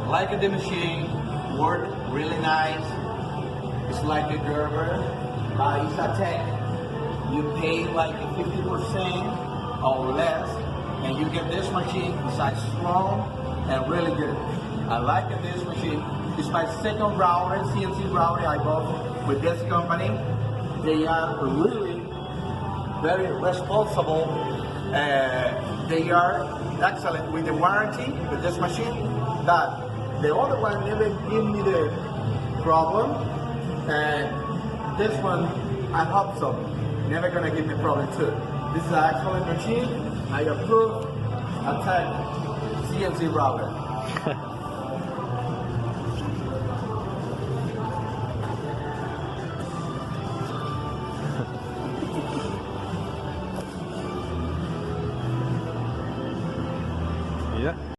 like the machine, work really nice. It's like a Gerber, it's Acctek. You pay like 50% or less, and you get this machine. It's strong and really good. I like this machine. It's my second router, CNC router I bought with this company. They are really very responsible. They are excellent with the warranty with this machine. That the other one never give me the problem, and this one I hope so. Never gonna give me problem too. This is an excellent machine. I approve. Acctek CNC router. Yeah.